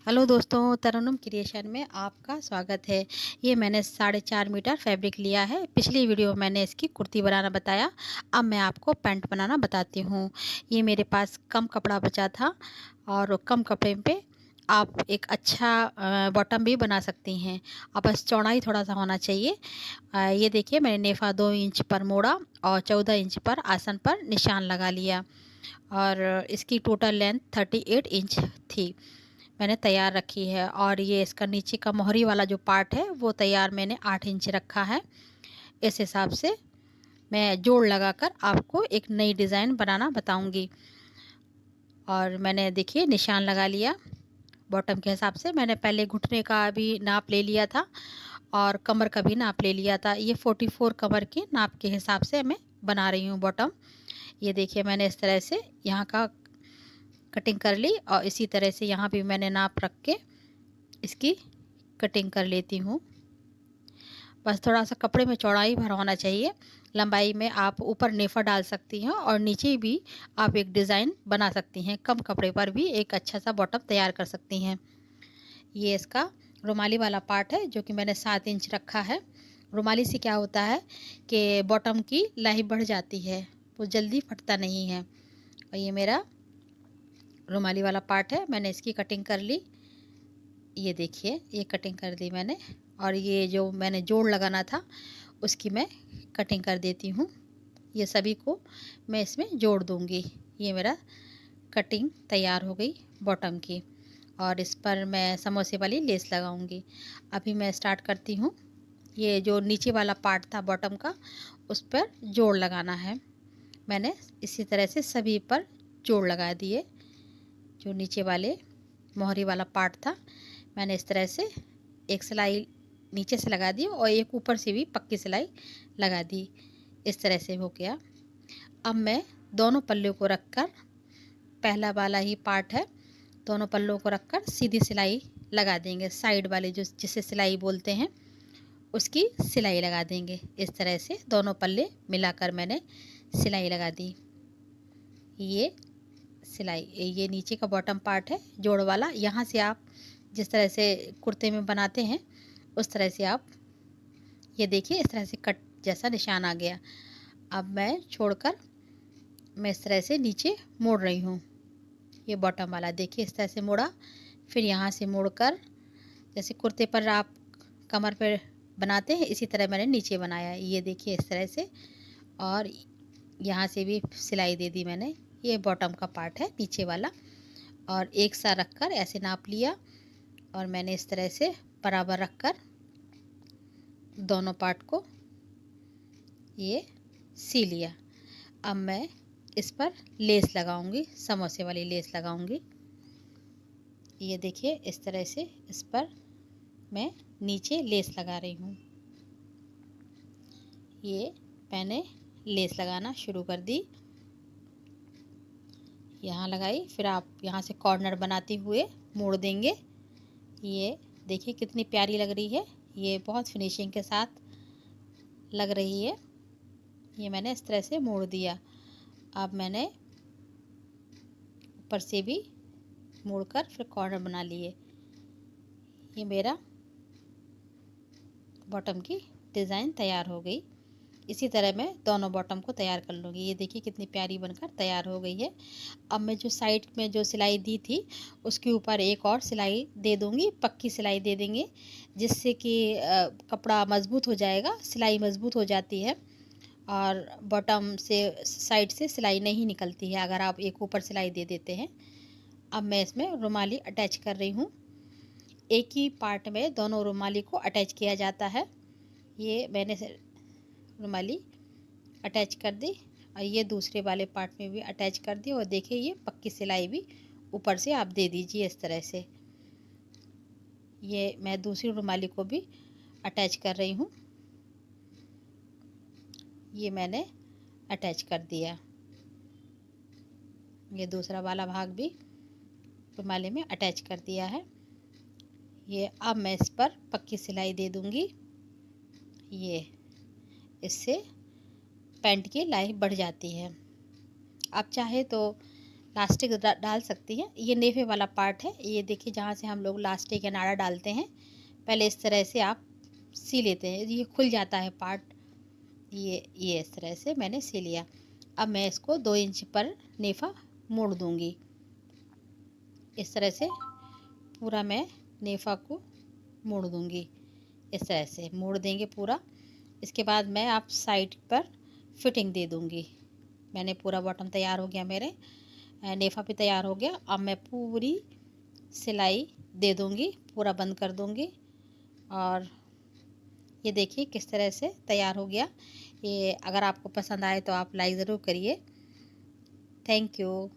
Hello दोस्तों, तरन्नुम creation में आपका स्वागत है। ये मैंने 4.5 मीटर फैब्रिक लिया है। पिछली वीडियो में मैंने इसकी कुर्ती बनाना बताया। अब मैं आपको पैंट बनाना बताती हूँ। ये मेरे पास कम कपड़ा बचा था और कम कपड़े पे आप एक अच्छा बॉटम भी बना सकती हैं। अब बस चौड़ाई थोड़ा-सा होना चाहिए। ये देखिए, मैंने नेफा 2 इंच पर मोड़ा और 14 इंच पर आसन पर निशान लगा लिया और इसकी टोटल लेंथ 38 इंच थी। मैंने तैयार रखी है और ये इसका नीचे का मोहरी वाला जो पार्ट है वो तैयार मैंने 8 इंच रखा है। इस हिसाब से मैं जोड़ लगाकर आपको एक नई डिज़ाइन बनाना बताऊंगी। और मैंने देखिए निशान लगा लिया। बॉटम के हिसाब से मैंने पहले घुटने का भी नाप ले लिया था और कमर का भी नाप ले लिया था। ये 44 कमर के नाप के हिसाब से मैं बना रही हूँ बॉटम। ये देखिए, मैंने इस तरह से यहाँ का कटिंग कर ली और इसी तरह से यहाँ भी मैंने नाप रख के इसकी कटिंग कर लेती हूँ। बस थोड़ा-सा कपड़े में चौड़ाई भर होना चाहिए। लंबाई में आप ऊपर नेफा डाल सकती हैं और नीचे भी आप एक डिज़ाइन बना सकती हैं। कम कपड़े पर भी एक अच्छा-सा बॉटम तैयार कर सकती हैं। ये इसका रुमाली वाला पार्ट है जो कि मैंने 7 इंच रखा है। रुमाली से क्या होता है कि बॉटम की लाही बढ़ जाती है, वो जल्दी फटता नहीं है। और ये मेरा रुमाली वाला पार्ट है, मैंने इसकी कटिंग कर ली। ये देखिए, ये कटिंग कर दी मैंने और ये जो मैंने जोड़ लगाना था उसकी मैं कटिंग कर देती हूँ। ये सभी को मैं इसमें जोड़ दूँगी। ये मेरा कटिंग तैयार हो गई बॉटम की और इस पर मैं समोसे वाली लेस लगाऊँगी। अभी मैं स्टार्ट करती हूँ। ये जो नीचे वाला पार्ट था बॉटम का, उस पर जोड़ लगाना है। मैंने इसी तरह से सभी पर जोड़ लगा दिए। जो नीचे वाले मोहरी वाला पार्ट था, मैंने इस तरह से एक सिलाई नीचे से लगा दी और एक ऊपर से भी पक्की सिलाई लगा दी। इस तरह से हो गया। अब मैं दोनों पल्लों को रखकर, पहला वाला ही पार्ट है, दोनों पल्लों को रखकर सीधी सिलाई लगा देंगे। साइड वाले जो जिसे सिलाई बोलते हैं उसकी सिलाई लगा देंगे। इस तरह से दोनों पल्ले मिलाकर मैंने सिलाई लगा दी। ये सिलाई, ये नीचे का बॉटम पार्ट है जोड़ वाला। यहाँ से आप जिस तरह से कुर्ते में बनाते हैं उस तरह से आप, ये देखिए, इस तरह से कट जैसा निशान आ गया। अब मैं छोड़कर मैं इस तरह से नीचे मोड़ रही हूँ। ये बॉटम वाला देखिए, इस तरह से मोड़ा, फिर यहाँ से मोड़कर जैसे कुर्ते पर आप कमर पर बनाते हैं इसी तरह मैंने नीचे बनाया। ये देखिए इस तरह से, और यहाँ से भी सिलाई दे दी मैंने। ये बॉटम का पार्ट है नीचे वाला और एक सा रखकर ऐसे नाप लिया और मैंने इस तरह से बराबर रखकर दोनों पार्ट को ये सी लिया। अब मैं इस पर लेस लगाऊंगी, समोसे वाली लेस लगाऊंगी। ये देखिए इस तरह से इस पर मैं नीचे लेस लगा रही हूँ। ये मैंने लेस लगाना शुरू कर दी। यहाँ लगाई, फिर आप यहाँ से कॉर्नर बनाते हुए मोड़ देंगे। ये देखिए कितनी प्यारी लग रही है। ये बहुत फिनिशिंग के साथ लग रही है। ये मैंने इस तरह से मोड़ दिया। अब मैंने ऊपर से भी मोड़कर फिर कॉर्नर बना लिए। ये मेरा बॉटम की डिज़ाइन तैयार हो गई। इसी तरह मैं दोनों बॉटम को तैयार कर लूँगी। ये देखिए कितनी प्यारी बनकर तैयार हो गई है। अब मैं जो साइड में जो सिलाई दी थी उसके ऊपर एक और सिलाई दे दूँगी, पक्की सिलाई दे देंगे, जिससे कि कपड़ा मज़बूत हो जाएगा। सिलाई मज़बूत हो जाती है और बॉटम से साइड से सिलाई नहीं निकलती है अगर आप एक ऊपर सिलाई दे देते हैं। अब मैं इसमें रुमाली अटैच कर रही हूँ। एक ही पार्ट में दोनों रुमाली को अटैच किया जाता है। ये मैंने रुमाली अटैच कर दी और ये दूसरे वाले पार्ट में भी अटैच कर दी और देखिए ये पक्की सिलाई भी ऊपर से आप दे दीजिए इस तरह से। ये मैं दूसरी रुमाली को भी अटैच कर रही हूँ। ये मैंने अटैच कर दिया। ये दूसरा वाला भाग भी रुमाली में अटैच कर दिया है। ये अब मैं इस पर पक्की सिलाई दे दूँगी। ये इससे पैंट की लाइफ बढ़ जाती है। आप चाहे तो लास्टिक डाल सकती हैं। ये नेफे वाला पार्ट है, ये देखिए जहाँ से हम लोग लास्टिक या नाड़ा डालते हैं, पहले इस तरह से आप सी लेते हैं। ये खुल जाता है पार्ट, ये इस तरह से मैंने सी लिया। अब मैं इसको 2 इंच पर नेफा मोड़ दूंगी। इस तरह से पूरा मैं नेफा को मोड़ दूंगी, इस तरह से मोड़ देंगे पूरा। इसके बाद मैं आप साइड पर फिटिंग दे दूंगी। मैंने पूरा बॉटम तैयार हो गया, मेरे नेफा भी तैयार हो गया। अब मैं पूरी सिलाई दे दूंगी, पूरा बंद कर दूंगी। और ये देखिए किस तरह से तैयार हो गया। ये अगर आपको पसंद आए तो आप लाइक ज़रूर करिए। Thank you.